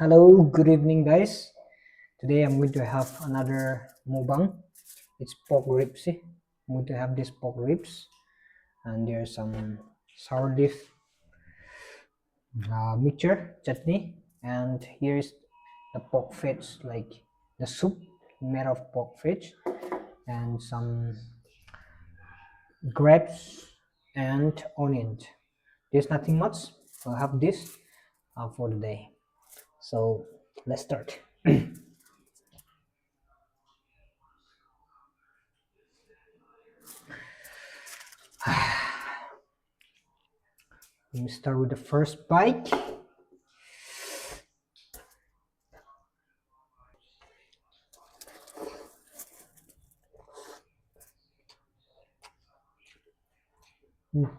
Hello, good evening, guys. Today I'm going to have another mukbang. It's pork ribs. I'm going to have this pork ribs, and there's some sour leaf mixture chutney, and here's the pork fets, like the soup made of pork fets, and some grapes and onions. There's nothing much. I'll have this for the day. So let's start. Let me start with the first bite. Mm.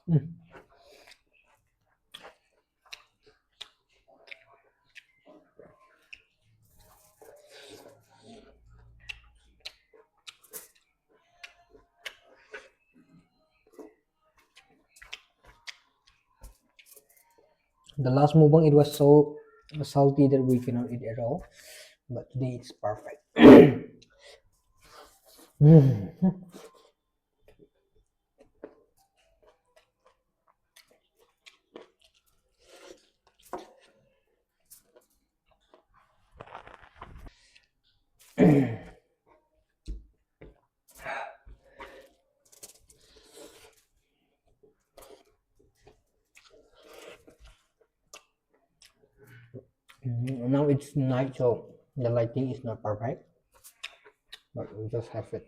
Mm. The last mukbang it was so salty that we cannot eat at all, but today it's perfect. Mm. Now it's night, so the lighting is not perfect, but we'll just have it.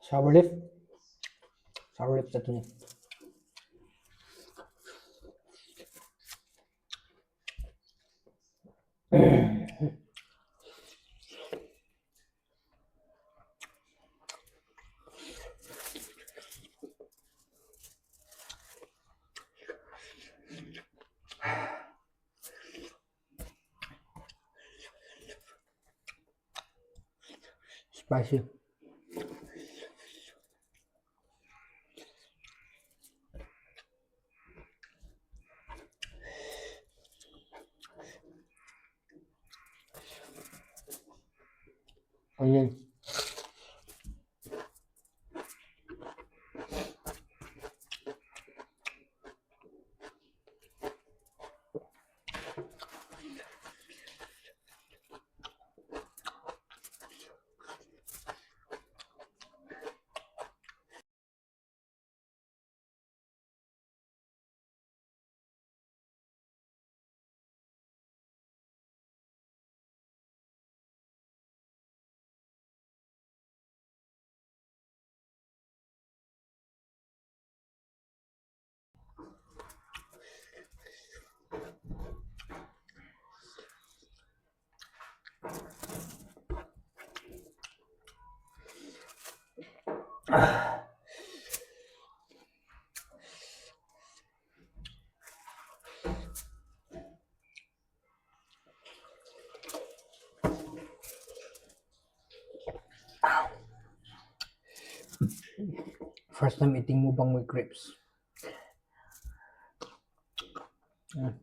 Sour leaf, sour leaf chutney. Spicy. Onion. First time eating mukbang with grapes. Mm.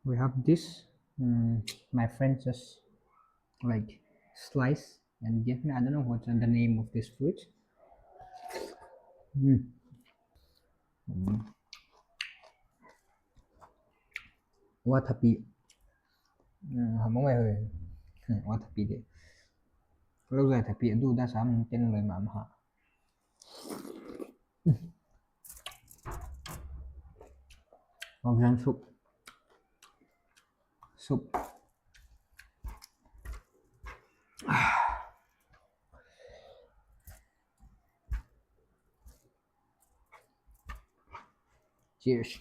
We have this. My friend just like slice and give me. I don't know what's the name of this fruit. Mm. Mm. Watapi. Không có ngoài hơi. Watapi đi. Lâu dài tapi itu udah sama tên lời mà họ. Hoặc rằng súp. Súp. Cheers.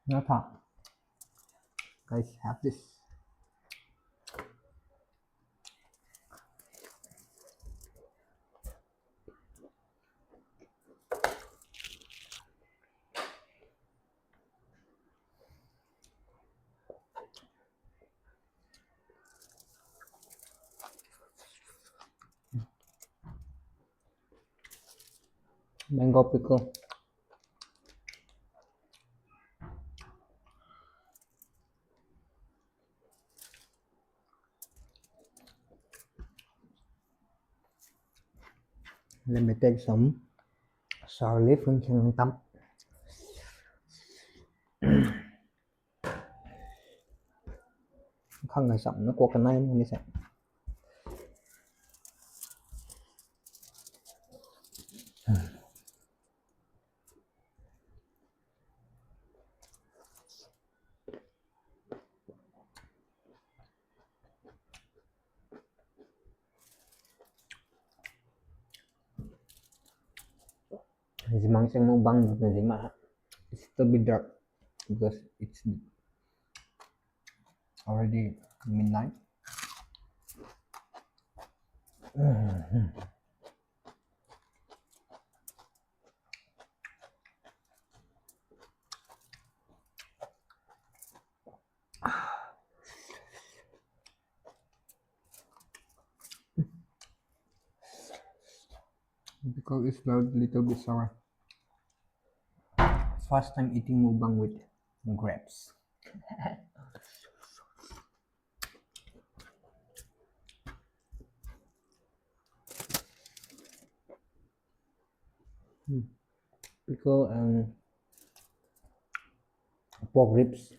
Nó thật. Guys, have this. Mango pickle. Let me take some sour leaf from Chiang Tâm. Không ngày sậm nó qua cái này như thế. Mang sang mukbang na zima. It's still be dark because it's already midnight. Because it's a little bit sour. First time eating mukbang with grapes. Pickle and pork ribs.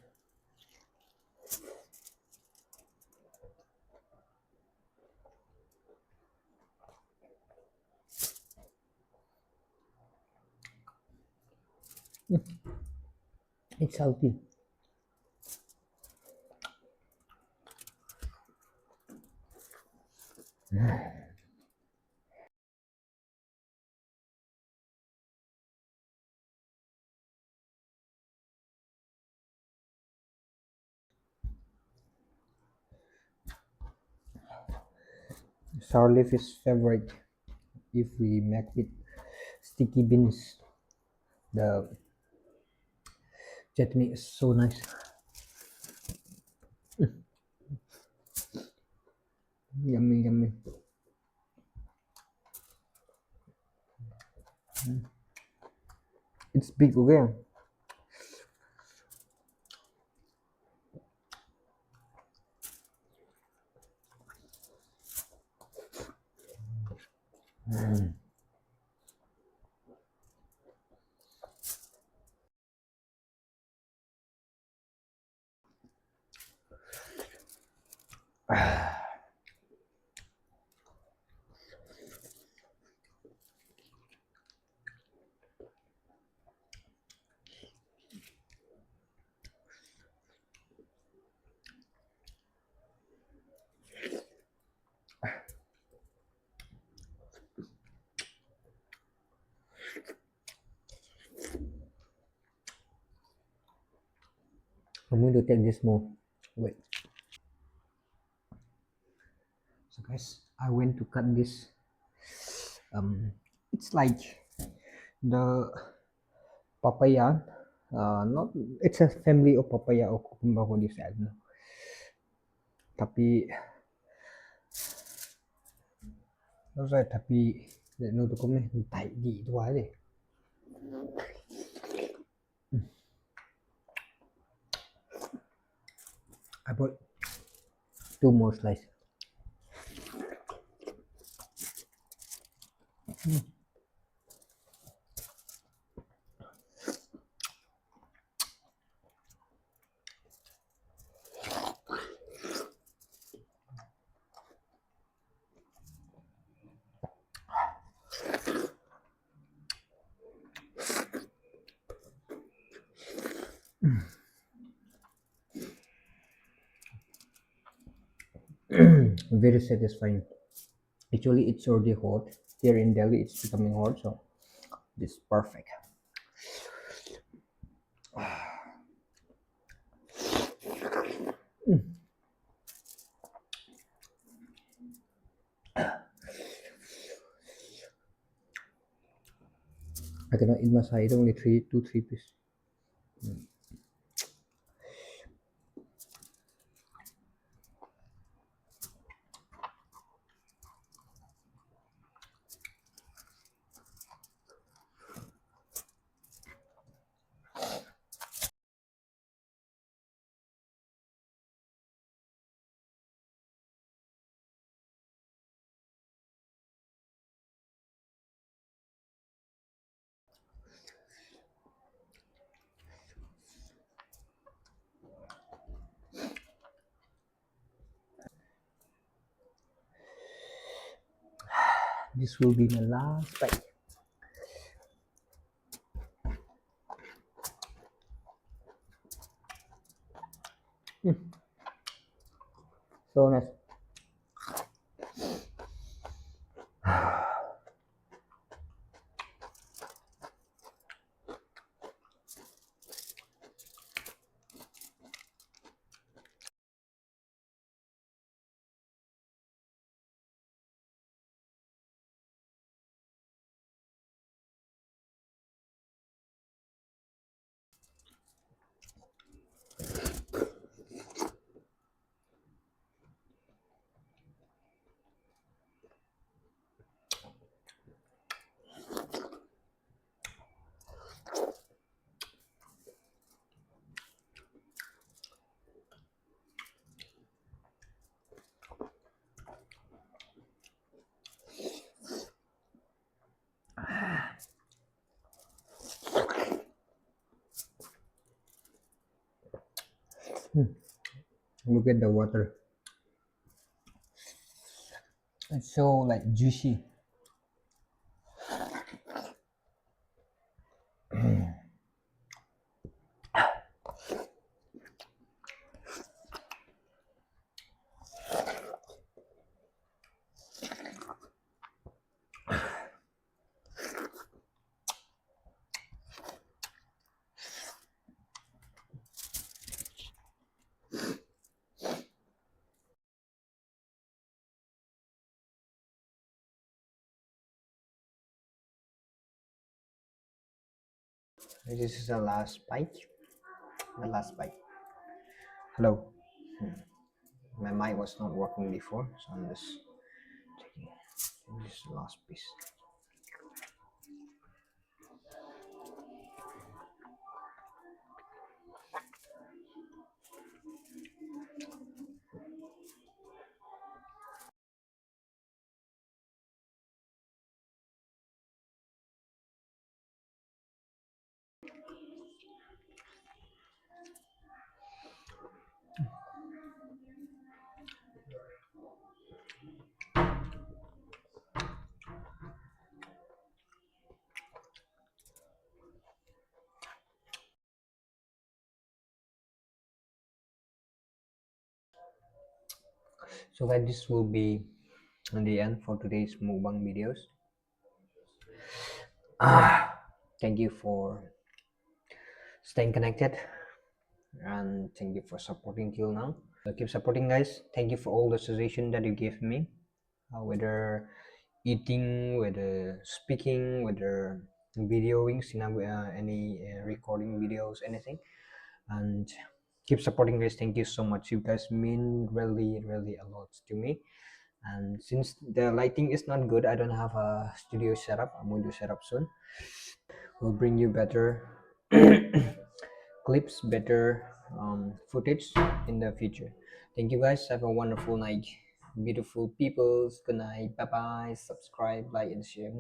It's healthy. Sour leaf is favorite if we make with sticky beans. The chutney is so nice. Yummy, yummy. It's big again. I'm going to take this more. Wait. So guys, I went to cut this. It's like The papaya, not it's a family of papaya or cucumber what you said, no? Tapi nó rồi tapi để nó tụi con này tại gì quá đi. I put two more slices. Very satisfying. Actually, it's already hot. Here in Delhi, it's becoming hot, so this is perfect. I cannot eat much. I eat only two, three pieces. This will be my last bite. So nice. Look at the water. It's so like juicy. This is the last bite. The last bite. Hello. My mic was not working before, so I'm just taking this is the last piece. So guys, this will be the end for today's mukbang videos. Thank you for staying connected and thank you for supporting till now. Keep supporting guys. Thank you for all the suggestion that you gave me, whether eating, whether speaking, whether videoing, any recording videos, anything. And keep supporting guys. Thank you so much. You guys mean really, really a lot to me. And since the lighting is not good, I don't have a studio setup. I'm going to set up soon. We'll bring you better clips, better footage in the future. Thank you guys. Have a wonderful night. Beautiful peoples. Good night. Bye bye. Subscribe, like, and share.